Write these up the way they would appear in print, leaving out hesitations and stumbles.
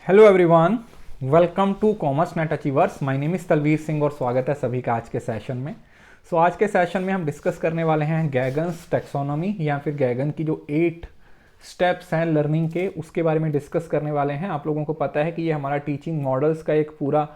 Hello everyone, welcome to commerce net achievers. My name is Talveer Singh और स्वागत है सभी का आज के सेशन में। आज के सेशन में हम डिस्कस करने वाले हैं गैगन्स टैक्सोनॉमी या फिर गैगन की जो 8 स्टेप्स हैं लर्निंग के, उसके बारे में डिस्कस करने वाले हैं। आप लोगों को पता है कि ये हमारा टीचिंग मॉडल्स का एक पूरा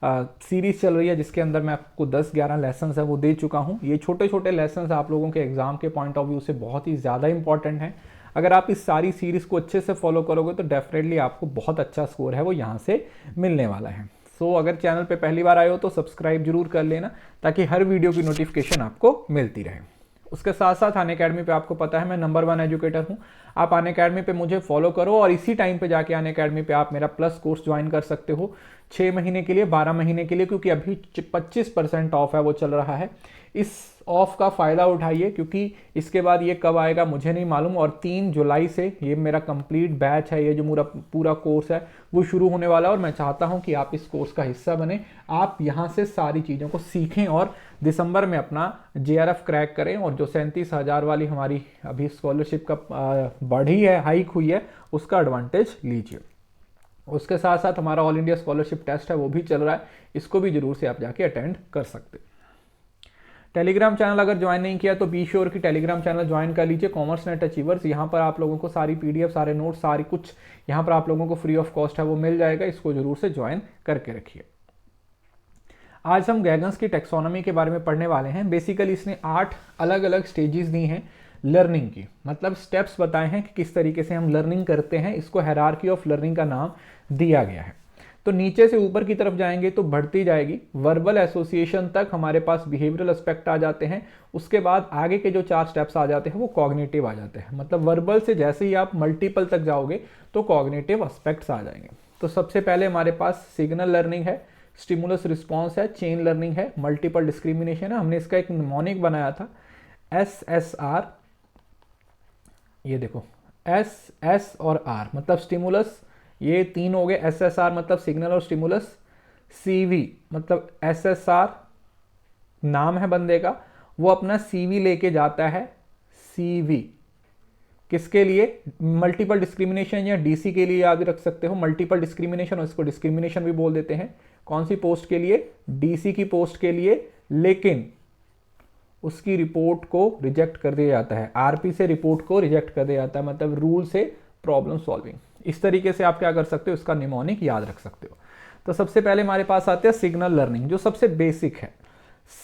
सीरीज चल रही है जिसके अंदर मैं आपको 10-11 लेसन है वो दे चुका हूँ। ये छोटे छोटे लेसन आप लोगों के एग्जाम के पॉइंट ऑफ व्यू से बहुत ही ज़्यादा इंपॉर्टेंट हैं। अगर आप इस सारी सीरीज़ को अच्छे से फॉलो करोगे तो डेफिनेटली आपको बहुत अच्छा स्कोर है वो यहाँ से मिलने वाला है। अगर चैनल पे पहली बार आए हो तो सब्सक्राइब जरूर कर लेना ताकि हर वीडियो की नोटिफिकेशन आपको मिलती रहे। उसके साथ साथ अनअकैडमी पे आपको पता है मैं नंबर 1 एजुकेटर हूँ। आप अनअकैडमी पे मुझे फॉलो करो और इसी टाइम पे जाके अनअकैडमी पे आप मेरा प्लस कोर्स ज्वाइन कर सकते हो 6 महीने के लिए, 12 महीने के लिए, क्योंकि अभी 25% ऑफ है वो चल रहा है। इस ऑफ का फ़ायदा उठाइए क्योंकि इसके बाद ये कब आएगा मुझे नहीं मालूम, और 3 जुलाई से ये मेरा कंप्लीट बैच है, ये जो मेरा पूरा कोर्स है वो शुरू होने वाला है और मैं चाहता हूँ कि आप इस कोर्स का हिस्सा बने, आप यहाँ से सारी चीज़ों को सीखें और दिसंबर में अपना JRF क्रैक करें। और जो 37,000 वाली हमारी अभी स्कॉलरशिप का बढ़ी है, हाइक हुई है, उसका एडवांटेज लीजिए। उसके साथ साथ हमारा ऑल इंडिया स्कॉलरशिप टेस्ट है वो भी चल रहा है, इसको भी जरूर से आप जाके अटेंड कर सकते हैं। टेलीग्राम चैनल अगर ज्वाइन नहीं किया तो बी श्योर की टेलीग्राम चैनल ज्वाइन कर लीजिए, कॉमर्स नेट अचीवर्स। यहाँ पर आप लोगों को सारी PDF, सारे नोट्स, सारी कुछ यहाँ पर आप लोगों को फ्री ऑफ कॉस्ट है वो मिल जाएगा, इसको जरूर से ज्वाइन करके रखिए। आज हम गैगन्स की टैक्सोनॉमी के बारे में पढ़ने वाले हैं। बेसिकली इसने 8 अलग अलग स्टेजेस दी हैं लर्निंग की, मतलब स्टेप्स बताए हैं कि किस तरीके से हम लर्निंग करते हैं। इसको हायरार्की ऑफ लर्निंग का नाम दिया गया है। तो नीचे से ऊपर की तरफ जाएंगे तो बढ़ती जाएगी, वर्बल एसोसिएशन तक हमारे पास बिहेवियरल एस्पेक्ट आ जाते हैं। उसके बाद आगे के जो 4 स्टेप्स आ जाते हैं वो कॉग्निटिव आ जाते हैं, मतलब वर्बल से जैसे ही आप मल्टीपल तक जाओगे तो कॉग्निटिव एस्पेक्ट्स आ जाएंगे। तो सबसे पहले हमारे पास सिग्नल लर्निंग है, स्टिमुलस रिस्पॉन्स है, चेन लर्निंग है, मल्टीपल डिस्क्रिमिनेशन है। हमने इसका एक निमोनिक बनाया था SSR, ये देखो S और R मतलब स्टिमुलस, ये 3 हो गए। SSR मतलब सिग्नल और स्टिमुलस, CV मतलब SSR नाम है बंदे का, वो अपना CV लेके जाता है। CV किसके लिए? मल्टीपल डिस्क्रिमिनेशन या DC के लिए याद रख सकते हो, मल्टीपल डिस्क्रिमिनेशन, और इसको डिस्क्रिमिनेशन भी बोल देते हैं। कौन सी पोस्ट के लिए? DC की पोस्ट के लिए, लेकिन उसकी रिपोर्ट को रिजेक्ट कर दिया जाता है, RP से रिपोर्ट को रिजेक्ट कर दिया जाता है, मतलब रूल से प्रॉब्लम सॉल्विंग। इस तरीके से आप क्या कर सकते हो, इसका निमोनिक याद रख सकते हो। तो सबसे पहले हमारे पास आते हैं सिग्नल लर्निंग, जो सबसे बेसिक है,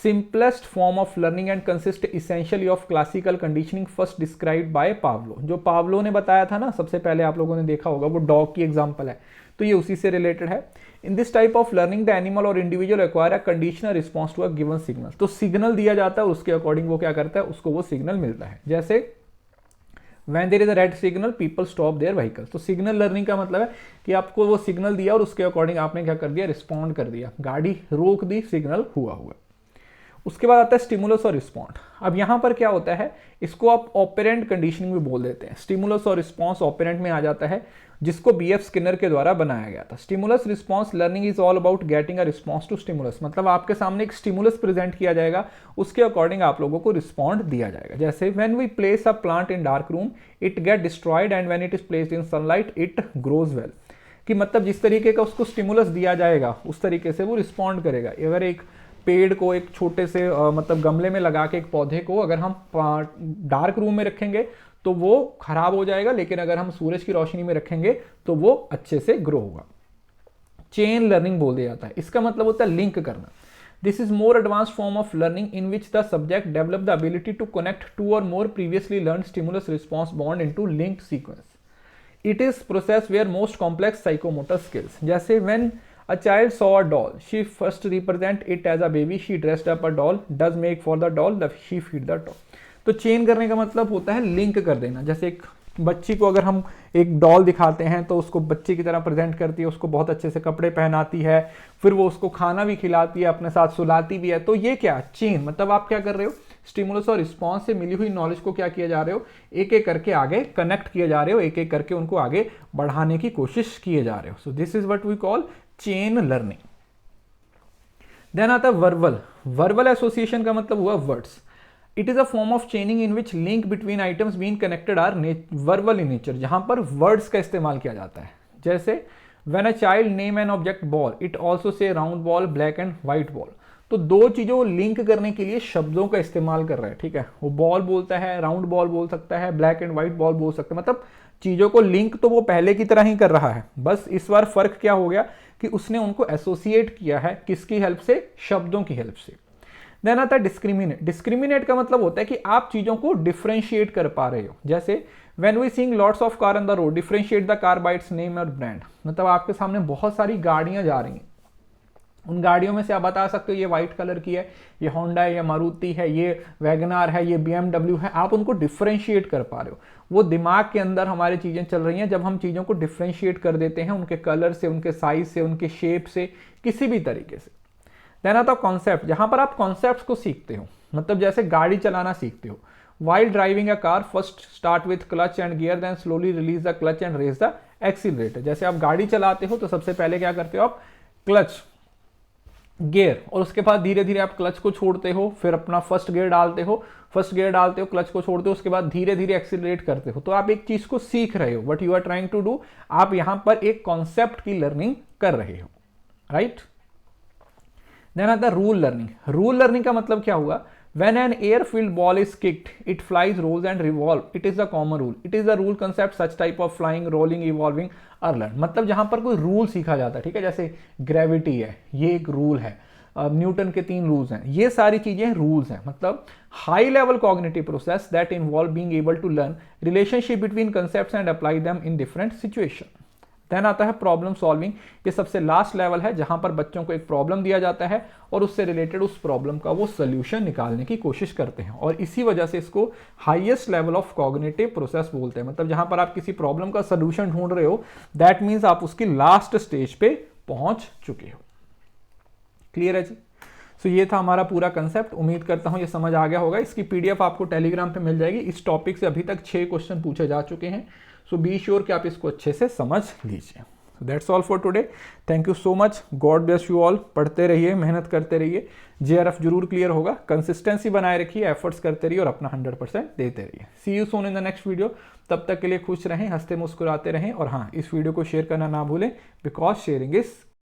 simplest form of learning and consist essentially of classical conditioning first described by Pavlov. जो पावलो ने बताया था ना, सबसे पहले आप लोगों ने देखा होगा, वो डॉग की एग्जांपल है, तो ये उसी से रिलेटेड है। In this type of learning the animal or individual acquire a conditional response to a given signal. तो सिग्नल दिया जाता है, उसके अकॉर्डिंग वो क्या करता है, उसको वो सिग्नल मिलता है। जैसे When there is a red signal, people stop their vehicles। तो सिग्नल लर्निंग का मतलब है कि आपको वो सिग्नल दिया और उसके अकॉर्डिंग आपने क्या कर दिया, रिस्पॉन्ड कर दिया, गाड़ी रोक दी, सिग्नल हुआ। उसके बाद आता है स्टिमुलस और रिस्पॉन्ड। अब यहाँ पर क्या होता है, इसको आप ऑपरेंट कंडीशनिंग भी बोल देते हैं। स्टिमुलस और रिस्पॉन्स ऑपरेंट में आ जाता है, जिसको BF स्किनर के द्वारा बनाया गया था। Stimulus response learning is all about getting a response to stimulus, मतलब आपके सामने एक स्टिमुलस प्रेजेंट किया जाएगा, उसके अकॉर्डिंग आप लोगों को रिस्पॉन्ड दिया जाएगा। जैसे when we place a plant in dark room it get destroyed and when it is placed in sunlight it grows well. कि मतलब जिस तरीके का उसको स्टिमुलस दिया जाएगा उस तरीके से वो रिस्पॉन्ड करेगा। अगर एक पेड़ को एक छोटे से मतलब गमले में लगा के एक पौधे को अगर हम डार्क रूम में रखेंगे तो वो खराब हो जाएगा, लेकिन अगर हम सूरज की रोशनी में रखेंगे तो वो अच्छे से ग्रो होगा। चेन लर्निंग बोल दिया जाता है, इसका मतलब होता है लिंक करना। This is more advanced form of learning in which the subject develop the ability to connect 2 or more previously learn stimulus response bond into linked sequence. It is process where most complex psychomotor skills. जैसे when a child saw a doll, she first represent it as a baby, she dressed up a doll, does make for the doll, she feed the doll। तो chain करने का मतलब होता है link कर देना। जैसे एक बच्ची को अगर हम एक डॉल दिखाते हैं तो उसको बच्चे की तरह प्रेजेंट करती है, उसको बहुत अच्छे से कपड़े पहनाती है, फिर वो उसको खाना भी खिलाती है, अपने साथ सुलाती भी है। तो ये क्या चेन, मतलब आप क्या कर रहे हो, स्टिमुलस और रिस्पॉन्स से मिली हुई नॉलेज को क्या किया जा रहे हो, एक एक करके आगे कनेक्ट किए जा रहे हो, एक एक करके उनको आगे बढ़ाने की कोशिश किए जा रहे हो। So this is what we call chain learning. Then आता है वर्बल। वर्बल एसोसिएशन का मतलब हुआ words. It is a form of chaining in which link between items being connected are verbal in nature, जहां पर वर्ड्स का इस्तेमाल किया जाता है। जैसे when a child name an object ball it also say round ball, black and white ball. तो दो चीजों को लिंक करने के लिए शब्दों का इस्तेमाल कर रहा है, ठीक है। वो बॉल बोलता है, राउंड बॉल बोल सकता है, ब्लैक एंड व्हाइट बॉल बोल सकता है, मतलब चीजों को लिंक तो वो पहले की तरह ही कर रहा है, बस इस बार फर्क क्या हो गया कि उसने उनको एसोसिएट किया है, किसकी हेल्प से, शब्दों की हेल्प से। देन आता है डिस्क्रिमिनेट। डिस्क्रिमिनेट का मतलब होता है कि आप चीजों को डिफरेंशिएट कर पा रहे हो। जैसे when we seeing lots of car on the road, differentiate the car by its name और ब्रांड। मतलब आपके सामने बहुत सारी गाड़ियां जा रही हैं, उन गाड़ियों में से आप बता सकते हो ये व्हाइट कलर की है, ये होंडा है, ये मारुति है, ये वैगनार है, ये BMW है। आप उनको डिफरेंशिएट कर पा रहे हो। वो दिमाग के अंदर हमारी चीजें चल रही हैं जब हम चीजों को डिफरेंशिएट कर देते हैं, उनके कलर से, उनके साइज से, उनके शेप से, किसी भी तरीके से। देन आता है कॉन्सेप्ट, जहां पर आप कॉन्सेप्ट को सीखते हो, मतलब जैसे गाड़ी चलाना सीखते हो। While driving a car, first start with clutch and gear, then slowly release the clutch and raise the accelerator। जैसे आप गाड़ी चलाते हो तो सबसे पहले क्या करते हो आप, क्लच, गियर, और उसके बाद धीरे धीरे आप क्लच को छोड़ते हो, फिर अपना फर्स्ट गियर डालते हो, क्लच को छोड़ते हो, उसके बाद धीरे धीरे एक्सीलरेट करते हो। तो आप एक चीज को सीख रहे हो, what you are trying to do, आप यहां पर एक कॉन्सेप्ट की लर्निंग कर रहे हो, राइट। देन आता है रूल लर्निंग। रूल लर्निंग का मतलब क्या हुआ, when an air-filled ball is kicked, it flies, rolls and revolve. It is the common rule. It is the rule concept such type of flying, rolling, evolving are learned। मतलब जहां पर कोई rule सीखा जाता है, ठीक है। जैसे ग्रेविटी है, ये एक रूल है, न्यूटन के 3 रूल्स हैं, ये सारी चीजें रूल्स हैं। मतलब high level cognitive process that involve being able to learn relationship between concepts and apply them in different situation. Then आता है प्रॉब्लम सॉल्विंग। ये सबसे लास्ट लेवल है जहां पर बच्चों को एक प्रॉब्लम दिया जाता है और उससे रिलेटेड उस प्रॉब्लम का वो सोल्यूशन निकालने की कोशिश करते हैं, और इसी वजह से इसको highest level of cognitive process बोलते हैं। मतलब जहां पर आप किसी प्रॉब्लम का सोल्यूशन ढूंढ रहे हो, दैट मीन्स आप उसकी लास्ट स्टेज पे पहुंच चुके हो। क्लियर है जी। सो ये था हमारा पूरा कंसेप्ट। उम्मीद करता हूं ये समझ आ गया होगा। इसकी PDF आपको टेलीग्राम पे मिल जाएगी। इस टॉपिक से अभी तक 6 क्वेश्चन पूछे जा चुके हैं, सो बी श्योर कि आप इसको अच्छे से समझ लीजिए। So that's all for today. Thank you so much. God bless you all. पढ़ते रहिए, मेहनत करते रहिए, JRF जरूर क्लियर होगा। कंसिस्टेंसी बनाए रखिए, एफर्ट्स करते रहिए और अपना 100% देते रहिए। See you soon in the next video. तब तक के लिए खुश रहें, हंसते मुस्कुराते रहें, और हाँ, इस वीडियो को शेयर करना ना भूलें, बिकॉज शेयरिंग इज